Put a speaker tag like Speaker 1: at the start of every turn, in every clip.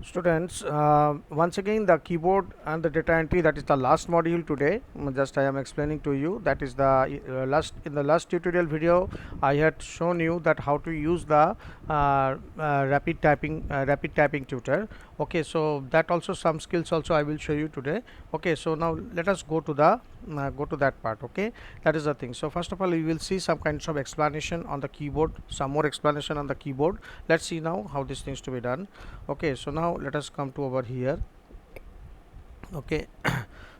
Speaker 1: Students, once again the keyboard and the data entry, that is the last module today. Just I am explaining to you, that is the last, in the last tutorial video I had shown you that how to use the rapid typing tutor. Okay, so that also some skills also I will show you today. Okay, so now let us go to the go to that part. Okay, that is the thing. So first of all, you will see some kinds of explanation on the keyboard, some more explanation on the keyboard. Let's see now how this needs to be done. Okay, so now let us come to over here. Okay,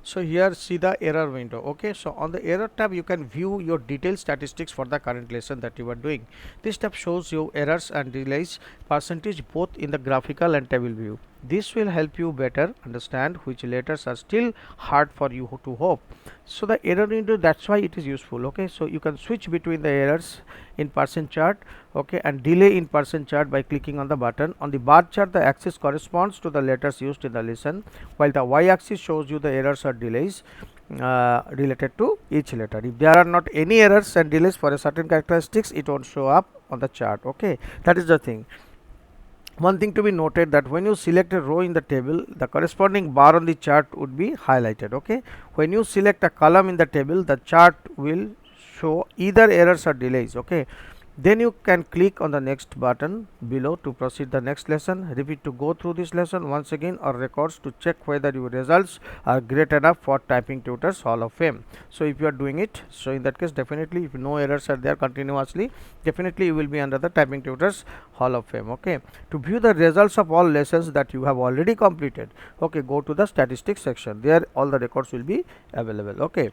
Speaker 1: so here see the error window. Okay, so on the error tab you can view your detailed statistics for the current lesson that you are doing. This tab shows you errors and delays percentage both in the graphical and table view. This will help you better understand which letters are still hard for you to hope. So the error window, that's why it is useful. Okay, so you can switch between the errors in percent chart, okay, and delay in percent chart by clicking on the button. On the bar chart, the axis corresponds to the letters used in the lesson, while the y-axis shows you the errors or delays related to each letter. If there are not any errors and delays for a certain characteristics, it won't show up on the chart. Okay, that is the thing. One thing to be noted, that when you select a row in the table, the corresponding bar on the chart would be highlighted. Okay, when you select a column in the table, the chart will show either errors or delays. Okay, then you can click on the next button below to proceed the next lesson. Repeat to go through this lesson once again, or records to check whether your results are great enough for Typing Tutors Hall of Fame. So if you are doing it, so in that case definitely, if no errors are there continuously, definitely you will be under the Typing Tutors Hall of Fame. Okay, to view the results of all lessons that you have already completed, okay, go to the statistics section. There all the records will be available. Okay,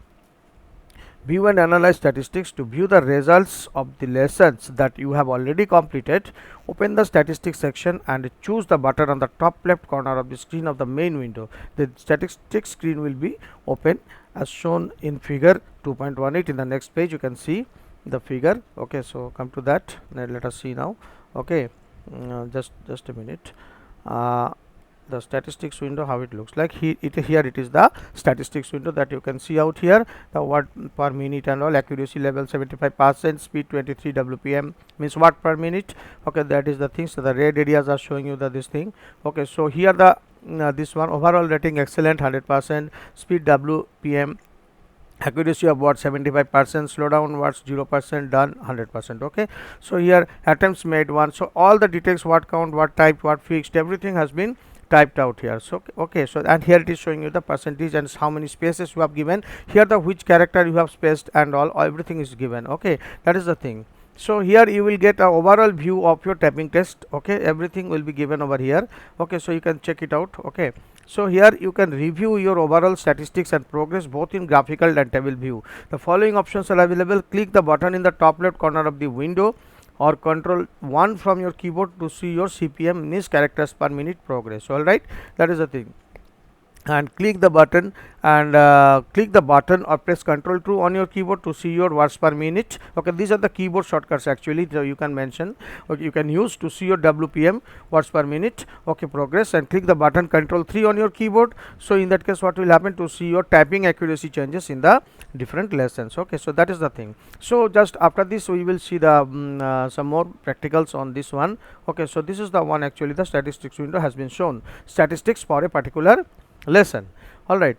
Speaker 1: view and analyze statistics. To view the results of the lessons that you have already completed, open the statistics section and choose the button on the top left corner of the screen of the main window. The statistics screen will be open as shown in figure 2.18. in the next page you can see the figure. Okay, so come to that. Now let us see now. Okay, just a minute. The statistics window, how it looks like. Here it is the statistics window that you can see out here. The watt per minute and all, accuracy level 75%, speed 23 WPM, means watt per minute. Okay, that is the thing. So the red areas are showing you this thing. Okay, so here the this one, overall rating excellent 100%, speed WPM, accuracy of watt 75%, slowdown watts 0%, done 100%. Okay, so here attempts made 1. So all the details, what count, what type, what fixed, everything has been typed out here. So okay, so and here it is showing you the percentage and how many spaces you have given. Here the which character you have spaced and all, everything is given. Okay, that is the thing. So here you will get a overall view of your typing test. Okay, everything will be given over here. Okay, so you can check it out. Okay, so here you can review your overall statistics and progress both in graphical and table view. The following options are available. Click the button in the top left corner of the window, or control 1 from your keyboard to see your CPM, means characters per minute progress. All right, that is the thing. And click the button or press Ctrl 2 on your keyboard to see your words per minute. Okay, these are the keyboard shortcuts actually, so you can mention, okay, you can use to see your WPM, words per minute. Okay, progress, and click the button Ctrl 3 on your keyboard. So in that case what will happen, to see your typing accuracy changes in the different lessons. Okay, so that is the thing. So just after this we will see the some more practicals on this one. Okay, so this is the one, actually the statistics window has been shown, statistics for a particular lesson. All right,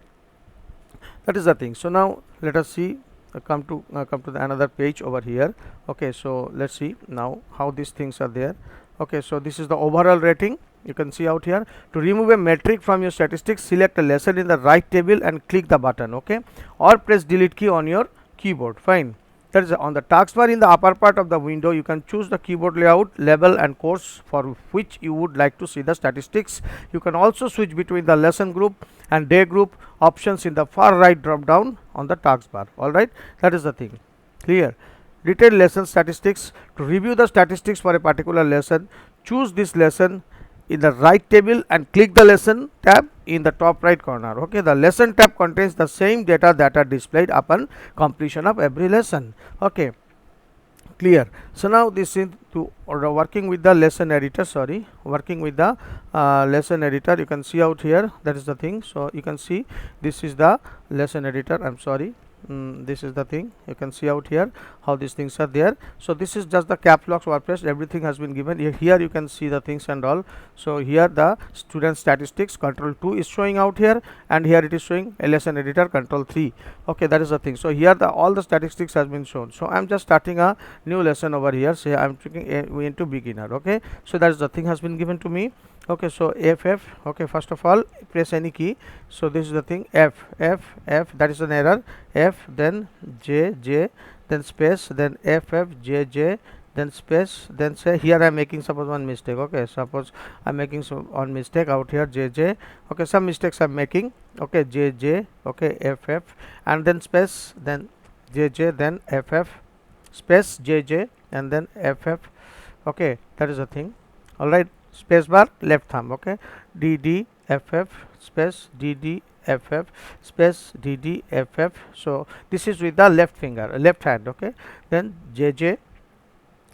Speaker 1: that is the thing. So now let us see, come to the another page over here. Okay, so let's see now how these things are there. Okay, so this is the overall rating. You can see out here. To remove a metric from your statistics, select a lesson in the right table and click the button. Okay, or press delete key on your keyboard. Fine. That is on the taskbar in the upper part of the window. You can choose the keyboard layout, level and course for which you would like to see the statistics. You can also switch between the lesson group and day group options in the far right drop down on the taskbar. All right, that is the thing. Clear. Detailed lesson statistics. To review the statistics for a particular lesson, choose this lesson in the right table and click the lesson tab in the top right corner. Okay, the lesson tab contains the same data that are displayed upon completion of every lesson. Okay, clear. So now this is to working with the lesson editor. Sorry, working with the lesson editor. You can see out here, that is the thing. So you can see this is the lesson editor. I'm sorry, this is the thing. You can see out here how these things are there. So this is just the caps locks were pressed, everything has been given here. You can see the things and all. So here the student statistics control 2 is showing out here, and here it is showing lesson editor control 3. Okay, that is the thing. So here the all the statistics has been shown. So I'm just starting a new lesson over here. Say I'm taking into beginner. Okay, so that is the thing has been given to me. Okay, so FF. Okay, first of all press any key. So this is the thing, F, that is an error. F, then J, then space, then FF, J, then space, then say here I am making suppose one mistake. Okay, suppose I am making some one mistake out here, J. Okay, some mistakes I am making. Okay, J, okay, FF, and then space, then J, then FF, space, J, and then FF. Okay, that is the thing. All right, space bar, left thumb. Okay, DD, FF, space, DD, FF, space, DD, FF. So this is with the left finger, left hand. Okay, then JJ,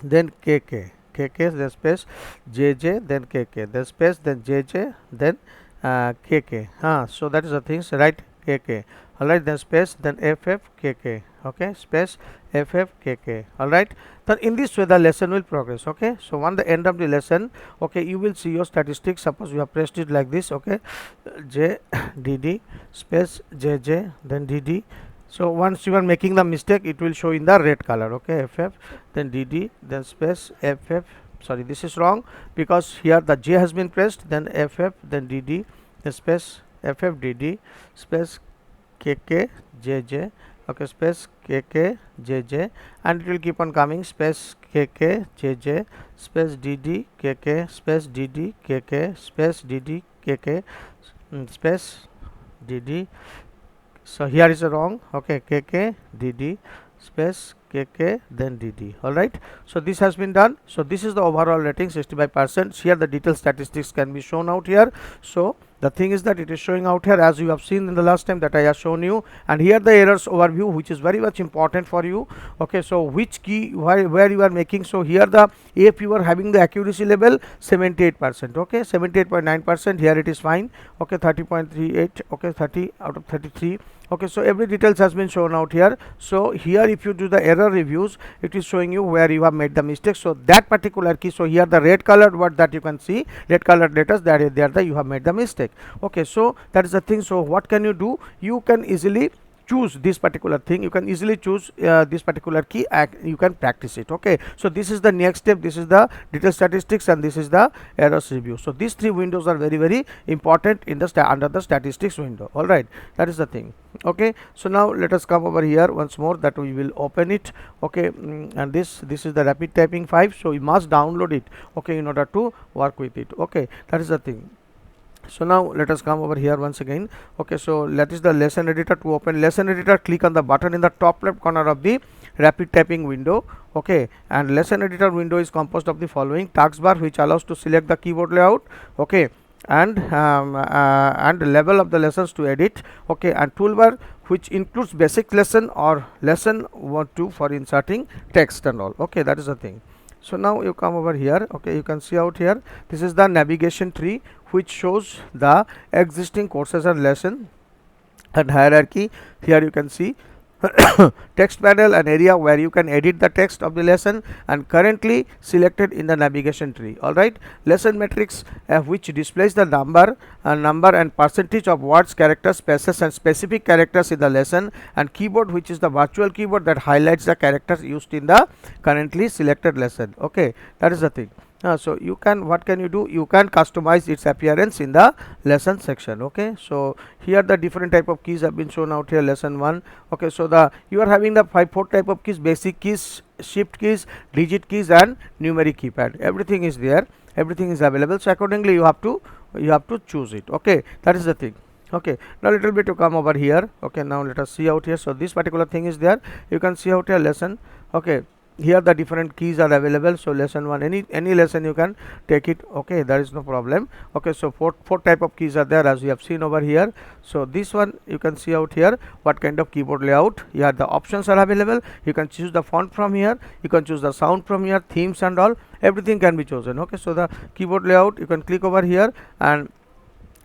Speaker 1: then KK, then space, JJ, then KK, then space, then JJ, then KK. So that is the things, right? KK. All right, then space, then FF, KK. Okay, space, FF, KK. All right, then in this way the lesson will progress. Okay, so on the end of the lesson, okay, you will see your statistics. Suppose you have pressed it like this. Okay, J, DD, space, JJ, then DD. So once you are making the mistake, it will show in the red color. Okay, FF, then DD, then space, FF. Sorry, this is wrong because here the J has been pressed, then FF, then DD, then space, FF, DD, space, KK, JJ. Okay, space, KK, JJ, and it will keep on coming, space, KK, JJ, space, DD, KK, space, DD, KK, space, DD, KK, space, DD. So here is a wrong. Okay, KK, DD, space, KK, then DD. All right, so this has been done. So this is the overall rating, 65%. Here the detailed statistics can be shown out here. So the thing is that it is showing out here as you have seen in the last time that I have shown you, and here the errors overview, which is very much important for you. Okay, so which key where you are making. So here the if you are having the accuracy level 78%. Okay, 78.9%, here it is fine. Okay, 30.38. okay, 30 out of 33. Okay, so every details has been shown out here. So here if you do the error reviews, it is showing you where you have made the mistake. So that particular key, so here the red colored word that you can see, red colored letters, that is there the you have made the mistake. Okay, so that is the thing. So what can you do? You can easily choose this particular thing. You can easily choose this particular key, you can practice it. Okay, so this is the next step. This is the detailed statistics and this is the errors review. So these three windows are very important in the under the statistics window. All right, that is the thing. Okay, so now let us come over here once more, that we will open it. Okay, and this is the rapid typing 5. So you must download it, okay, in order to work with it. Okay, that is the thing. So now let us come over here once again. Okay, so that is the lesson editor. To open lesson editor, click on the button in the top left corner of the rapid typing window. Okay, and lesson editor window is composed of the following: taskbar, which allows to select the keyboard layout. Okay, and level of the lessons to edit. Okay, and toolbar, which includes basic lesson or lesson 1 2 for inserting text and all. Okay, that is the thing. So now you come over here. Okay, you can see out here, this is the navigation tree, which shows the existing courses and lesson and hierarchy. Here you can see text panel, an area where you can edit the text of the lesson, and currently selected in the navigation tree. All right, lesson matrix, which displays the number and percentage of words, characters, spaces and specific characters in the lesson, and keyboard, which is the virtual keyboard that highlights the characters used in the currently selected lesson. Okay, that is the thing. So you can, what can you do? You can customize its appearance in the lesson section. Okay, so here the different type of keys have been shown out here. Lesson 1. Okay, so the you are having the 4 type of keys: basic keys, shift keys, digit keys and numeric keypad. Everything is there, everything is available. So accordingly you have to choose it. Okay, that is the thing. Okay, now little bit to come over here. Okay, now let us see out here. So this particular thing is there. You can see out here lesson. Okay, here the different keys are available. So lesson 1, any lesson you can take it. Okay, there is no problem. Okay, so four type of keys are there, as we have seen over here. So this one you can see out here what kind of keyboard layout. Here the options are available. You can choose the font from here, you can choose the sound from here, themes and all, everything can be chosen. Okay, so the keyboard layout, you can click over here, and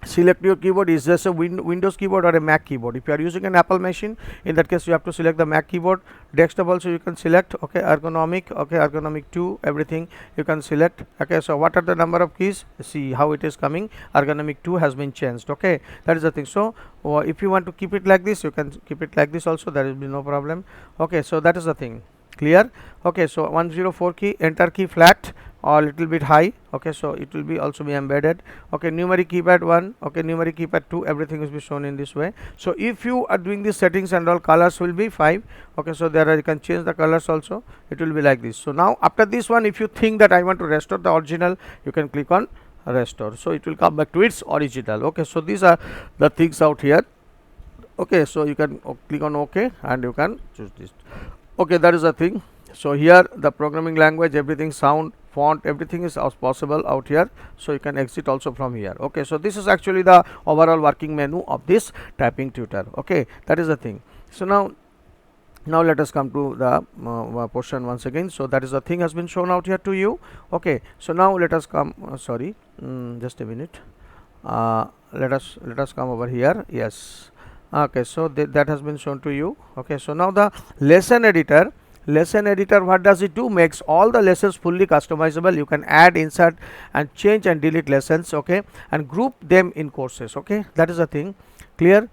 Speaker 1: select your keyboard. Is this a Windows keyboard or a Mac keyboard? If you are using an Apple machine, in that case you have to select the Mac keyboard. Desktop also you can select. Okay, ergonomic, okay, ergonomic 2, everything you can select. Okay, so what are the number of keys? See how it is coming. Ergonomic 2 has been changed. Okay, that is the thing. So if you want to keep it like this, you can keep it like this also, there will be no problem. Okay, so that is the thing. Clear? Okay, so 104 key, enter key flat or little bit high. Okay, so it will be also be embedded. Okay, numeric keypad 1, okay, numeric keypad 2, everything will be shown in this way. So if you are doing these settings and all, colors will be 5. Okay, so there are, you can change the colors also, it will be like this. So now after this one, if you think that I want to restore the original, you can click on restore, so it will come back to its original. Okay, so these are the things out here. Okay, so you can click on OK and you can choose this. Okay, that is the thing. So here the programming language, everything, sound, font, everything is as possible out here, so you can exit also from here. Okay, so this is actually the overall working menu of this typing tutor. Okay, that is the thing. So now let us come to the portion once again. So that is the thing has been shown out here to you. Okay, so now let us come, just a minute, let us come over here. Yes, okay, so that has been shown to you. Okay, so now the lesson editor, what does it do? Makes all the lessons fully customizable. You can add, insert and change and delete lessons. Okay, and group them in courses. Okay, that is the thing. Clear?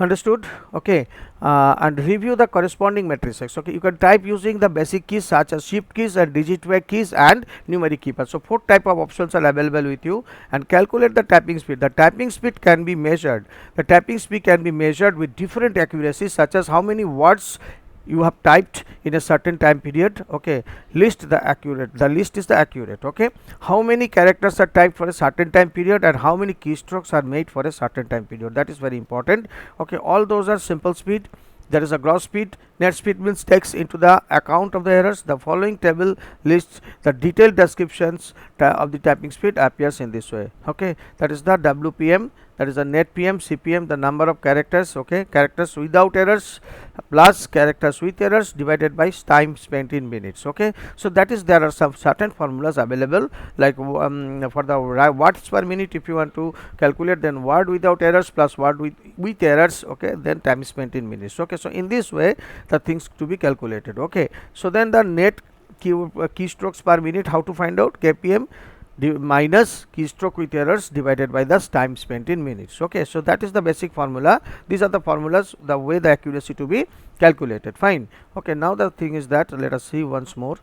Speaker 1: Understood? Okay, and review the corresponding matrices. Okay, you can type using the basic keys such as shift keys and digit keys and numeric keypad. So 4 type of options are available with you. And calculate the typing speed. The typing speed can be measured. The typing speed can be measured with different accuracies, such as how many words you have typed in a certain time period. Okay, the list is the accurate. Okay, how many characters are typed for a certain time period and how many keystrokes are made for a certain time period, that is very important. Okay, all those are simple speed. There is a gross speed. Net speed means takes into the account of the errors. The following table lists the detailed descriptions of the typing speed appears in this way. Okay, that is the WPM, that is the net PM, CPM, the number of characters. Okay, characters without errors plus characters with errors divided by time spent in minutes. Okay, so that is, there are some certain formulas available, like for the words per minute, if you want to calculate, then word without errors plus word with errors. Okay, then time spent in minutes. Okay, so in this way the things to be calculated. Okay, so then the net keystrokes per minute, how to find out? KPM minus keystroke with errors divided by the time spent in minutes. Okay, so that is the basic formula. These are the formulas, the way the accuracy to be calculated. Fine. Okay, now the thing is that, let us see once more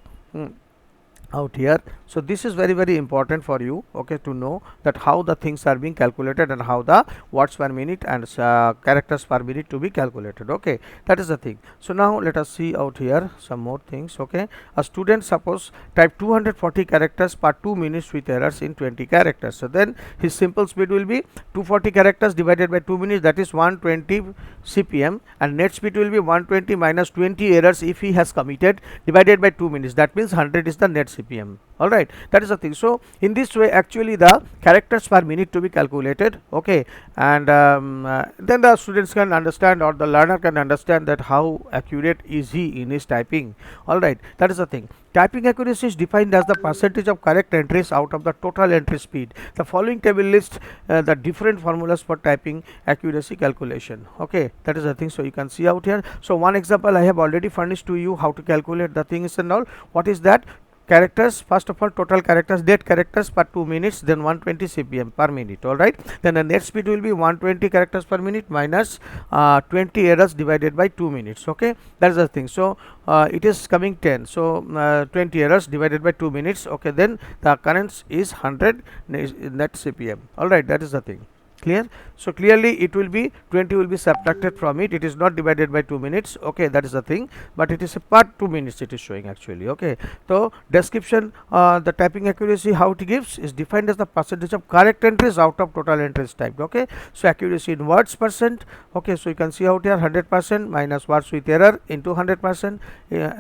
Speaker 1: out here. So this is very, very important for you, okay, to know that how the things are being calculated and how the words per minute and characters per minute to be calculated. Okay, that is the thing. So now let us see out here some more things. Okay, a student suppose type 240 characters per 2 minutes with errors in 20 characters. So then his simple speed will be 240 characters divided by 2 minutes, that is 120 CPM, and net speed will be 120 minus 20 errors if he has committed divided by 2 minutes, that means 100 is the net CPM. All right, that is the thing. So in this way actually the characters per minute to be calculated. Okay, and then the students can understand, or the learner can understand, that how accurate is he in his typing. All right, that is the thing. Typing accuracy is defined as the percentage of correct entries out of the total entry speed. The following table lists the different formulas for typing accuracy calculation. Okay, that is the thing. So you can see out here. So one example I have already furnished to you, how to calculate the things and all. What is that? Characters, first of all, total characters, dead characters per 2 minutes, then 120 CPM per minute. All right, then the net speed will be 120 characters per minute minus 20 errors divided by 2 minutes. Okay, that is the thing. So it is coming 10, so 20 errors divided by 2 minutes. Okay, then the occurrence is 100 net CPM. All right, that is the thing. Clear? So clearly it will be 20 will be subtracted from it. It is not divided by 2 minutes. Okay, that is the thing, but it is a per 2 minutes it is showing actually. Okay, so description, the typing accuracy, how it gives, is defined as the percentage of correct entries out of total entries typed. Okay, so accuracy in words percent. Okay, so you can see out here 100% minus words with error into 100%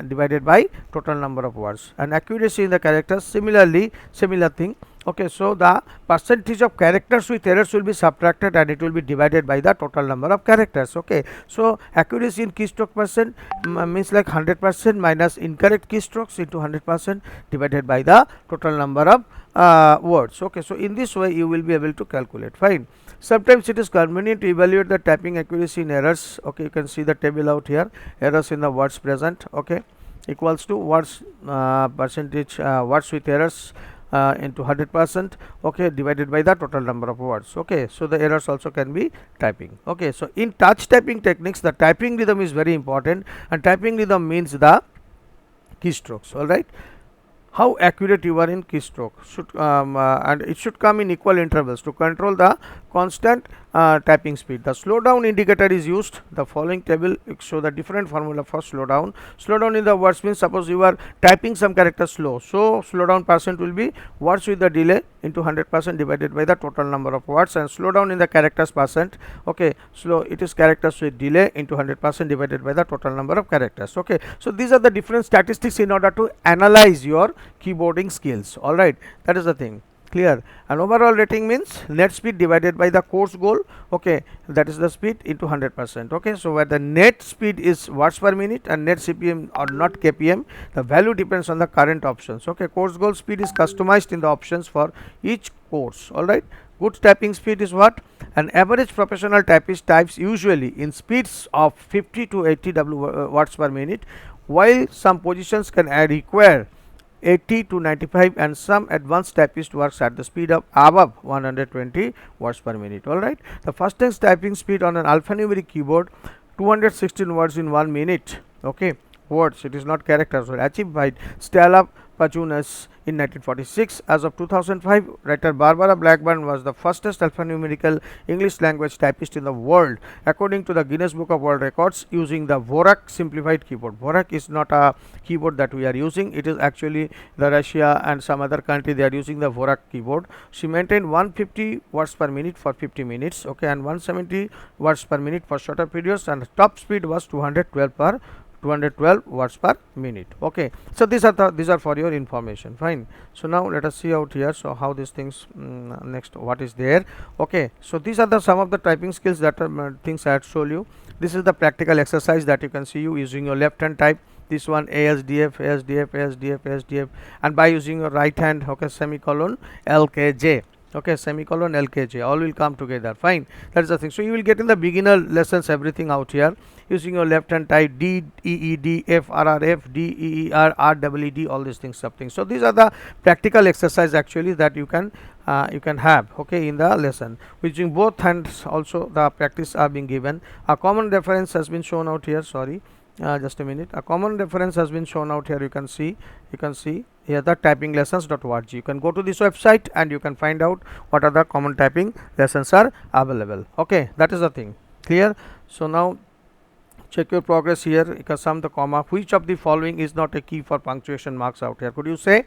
Speaker 1: divided by total number of words, and accuracy in the characters, similarly, similar thing. Okay, so the percentage of characters with errors will be subtracted and it will be divided by the total number of characters. Okay, so accuracy in keystroke percent means like 100% minus incorrect keystrokes into 100% divided by the total number of words. Okay, so in this way you will be able to calculate. Fine. Sometimes it is convenient to evaluate the typing accuracy in errors. Okay, you can see the table out here. Errors in the words present. Okay, equals to words percentage words with errors into 100%, okay, divided by the total number of words. Okay, so the errors also can be typing. Okay, so in touch typing techniques the typing rhythm is very important, and typing rhythm means the keystrokes. All right, how accurate you are in keystroke should and it should come in equal intervals to control the constant typing speed. The slowdown indicator is used. The following table show the different formula for slowdown. Slowdown in the words means suppose you are typing some character slow, so slowdown percent will be words with the delay into 100% divided by the total number of words, and slowdown in the characters percent. Okay, slow it is characters with delay into 100% divided by the total number of characters. Okay, so these are the different statistics in order to analyze your keyboarding skills. All right, that is the thing. Clear. And overall rating means net speed divided by the course goal. Okay, that is the speed into 100%. Okay, so where the net speed is words per minute and net CPM or not KPM, the value depends on the current options. Okay, course goal speed is customized in the options for each course. All right, good typing speed is what? An average professional typist types usually in speeds of 50 to 80 words per minute, while some positions can require 80 to 95, and some advanced typist works at the speed of above 120 words per minute. All right, the fastest typing speed on an alphanumeric keyboard 216 words in 1 minute. Okay, words, it is not characters, were achieved by Stella Pachunas in 1946. As of 2005, writer Barbara Blackburn was the fastest alphanumerical English language typist in the world, according to the Guinness Book of World Records, using the Dvorak simplified keyboard. Dvorak is not a keyboard that we are using. It is actually the Russia and some other country, they are using the Dvorak keyboard. She maintained 150 words per minute for 50 minutes. Okay, and 170 words per minute for shorter periods, and top speed was 212 words per minute. Okay, so these are for your information. Fine. So now let us see out here, so how these things next what is there. Okay, so these are the some of the typing skills that things I had shown you. This is the practical exercise that you can see you using your left hand type. This one ASDF, ASDF, ASDF, ASDF, and by using your right hand, okay, semicolon LKJ. Okay, semicolon LKJ, all will come together. Fine, that is the thing. So you will get in the beginner lessons everything out here using your left hand type D, E, E, D, F, R, R, F, D, E, E, R, R, E, E, D, all these things, something. So these are the practical exercise actually that you can have, okay, in the lesson. Using both hands also the practice are being given. A common reference has been shown out here. Sorry, just a minute. A common reference has been shown out here. You can see here the typinglessons.org. You can go to this website and you can find out what are the common typing lessons are available. Okay, that is the thing. Clear. So now check your progress here. You can sum the comma. Which of the following is not a key for punctuation marks out here? Could you say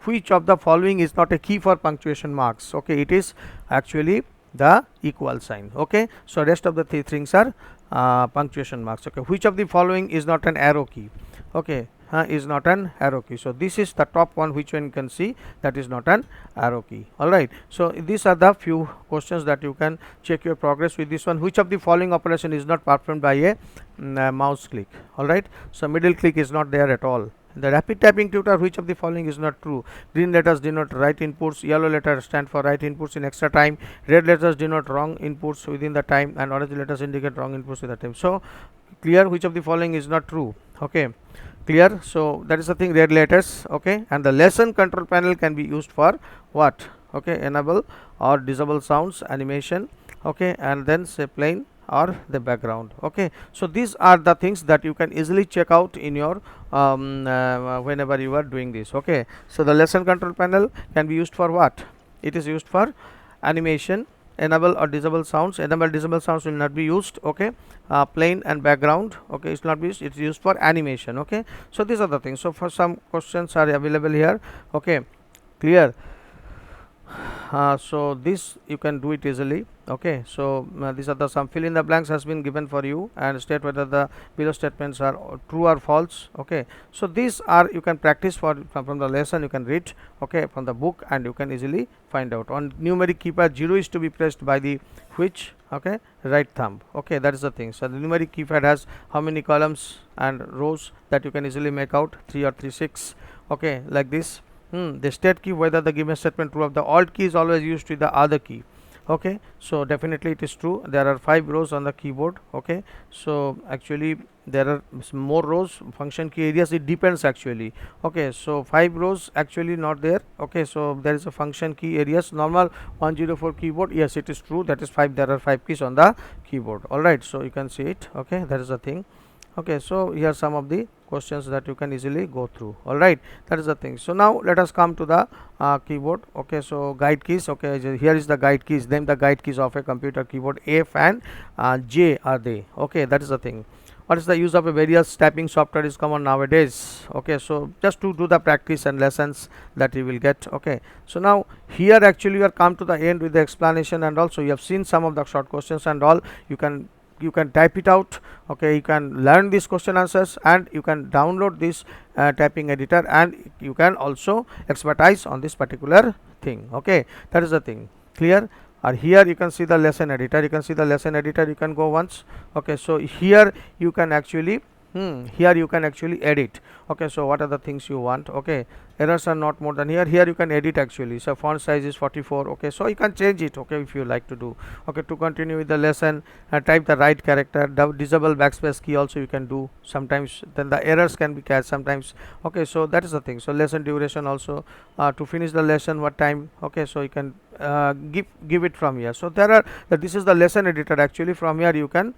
Speaker 1: which of the following is not a key for punctuation marks? Okay, it is actually the equal sign. Okay, so rest of the things are punctuation marks. Okay, which of the following is not an arrow key? Okay, is not an arrow key. So this is the top one, which one you can see that is not an arrow key. All right, so these are the few questions that you can check your progress with this one. Which of the following operation is not performed by a mouse click? All right, so middle click is not there at all. The rapid typing tutor, which of the following is not true? Green letters denote right inputs, yellow letters stand for right inputs in extra time, red letters denote wrong inputs within the time, and orange letters indicate wrong inputs with the time. So clear, which of the following is not true? Okay, clear. So that is the thing, red letters. Okay, and the lesson control panel can be used for what? Okay, enable or disable sounds, animation. Okay, and then say plain or the background. Okay, so these are the things that you can easily check out in your whenever you are doing this. Okay, so the lesson control panel can be used for what? It is used for animation, enable or disable sounds. Enable disable sounds will not be used. Okay, plain and background, okay, it's not used. It's used for animation. Okay, so these are the things. So for some questions are available here. Okay, clear. so this you can do it easily. Okay, so these are the some fill in the blanks has been given for you, and state whether the below statements are true or false. Okay, so these are you can practice from the lesson, you can read, okay, from the book, and you can easily find out. On numeric keypad, 0 is to be pressed by the which, okay, right thumb. Okay, that is the thing. So the numeric keypad has how many columns and rows, that you can easily make out, 3 or 3 6. Okay, like this. The state key, whether the given statement true of the alt key is always used with the other key. Okay, so definitely it is true. There are 5 rows on the keyboard. Okay, so actually there are more rows, function key areas, it depends actually. Okay, so 5 rows actually not there. Okay, so there is a function key areas, normal 104 keyboard, yes, it is true, that is 5, there are 5 keys on the keyboard. All right, so you can see it. Okay, that is the thing. Okay, so here are some of the questions that you can easily go through. All right, that is the thing. So now let us come to the keyboard. Okay, so guide keys. Okay, here is the guide keys. Then the guide keys of a computer keyboard, F and J are they. Okay, that is the thing. What is the use of a various typing software is common nowadays. Okay, so just to do the practice and lessons that you will get. Okay, so now here actually you are come to the end with the explanation, and also you have seen some of the short questions and all. You can type it out. Okay, you can learn these question answers, and you can download this typing editor, and you can also expertise on this particular thing. Okay, that is the thing. Clear? Or here you can see the lesson editor, you can go once. Okay, so here you can actually edit. Okay, so what are the things you want? Okay, errors are not more than here you can edit actually. So font size is 44. Okay, so you can change it. Okay, if you like to do. Okay, to continue with the lesson, type the right character, disable backspace key also you can do sometimes, then the errors can be catch sometimes. Okay, so that is the thing. So lesson duration also, to finish the lesson what time. Okay, so you can give it from here. So there are this is the lesson editor actually. From here you can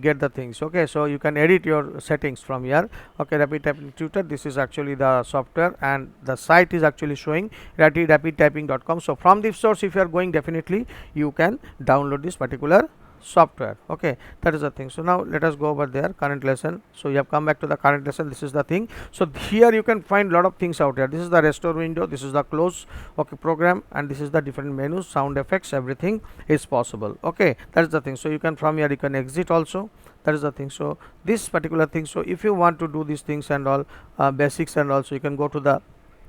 Speaker 1: get the things. Okay, so you can edit your settings from here. Okay, rapid typing tutor, this is actually the software, and the site is actually showing rapidtyping.com. so from this source, if you are going, definitely you can download this particular software. Okay, that is the thing. So now let us go over there, current lesson. So you have come back to the current lesson, this is the thing. So here you can find lot of things out here. This is the restore window, this is the close, okay, program, and this is the different menus, sound effects, everything is possible. Okay, that is the thing. So you can from here you can exit also, that is the thing. So this particular thing, so if you want to do these things and all, basics, and also you can go to the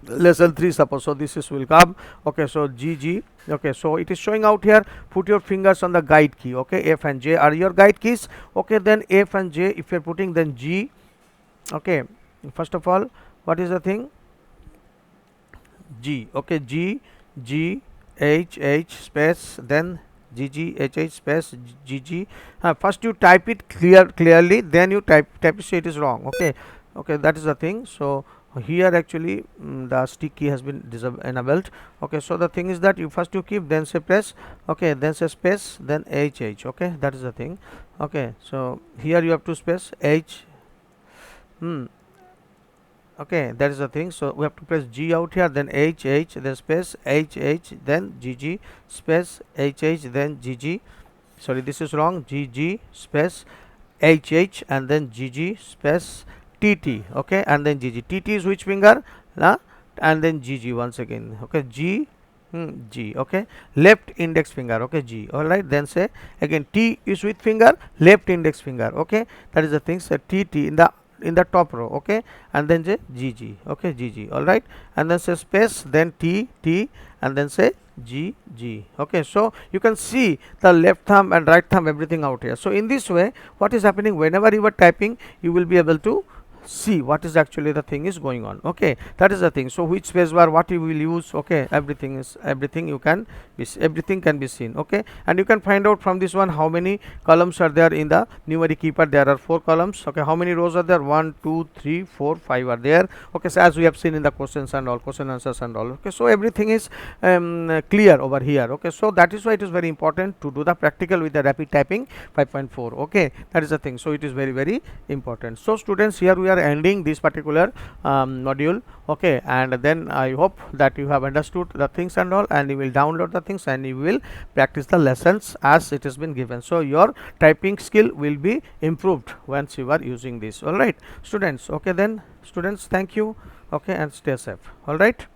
Speaker 1: lesson 3 suppose. So this is will come. Okay, so GG. Okay, so it is showing out here, put your fingers on the guide key. Okay, F and J are your guide keys. Okay, then F and J if you are putting, then G. Okay, first of all, what is the thing? G. Okay, G, G, H, H space, then G, G, H, H space, G, G. First you type it clearly, then you type say it is wrong. Okay, okay, that is the thing. So here actually the stick key has been enabled. Okay, so the thing is that you first you keep, then say press. Okay, then say space, then H, H. Okay, that is the thing. Okay, so here you have to space H. Okay, that is the thing. So we have to press G out here, then H, H, then space H, H, then G, G, space H, H, then G, G. Sorry, this is wrong. G, G, space H, H, and then G, G, space T, T. Okay, and then G, G. T, T is which finger? And then G, G once again. Okay, G, G. Okay, left index finger. Okay, G. All right, then say again T is with finger, left index finger. Okay, that is the thing. So T, T in the top row. Okay, and then say GG. Okay, GG. All right, and then say space, then T, T, and then say G, G. Okay, so you can see the left thumb and right thumb, everything out here. So in this way, what is happening, whenever you are typing, you will be able to see what is actually the thing is going on. Okay, that is the thing. So which space bar, what you will use. Okay, everything you can be, everything can be seen. Okay, and you can find out from this one how many columns are there in the numeric keypad. There are 4 columns. Okay, how many rows are there? 1, 2, 3, 4, 5 are there. Okay, so as we have seen in the questions and all, question answers and all. Okay, so everything is clear over here. Okay, so that is why it is very important to do the practical with the rapid typing 5.4. okay, that is the thing. So it is very, very important. So students, here we are ending this particular module. Okay, and then I hope that you have understood the things and all, and you will download the things and you will practice the lessons as it has been given. So your typing skill will be improved once you are using this. All right, students. Okay, then students, thank you. Okay, and stay safe. All right.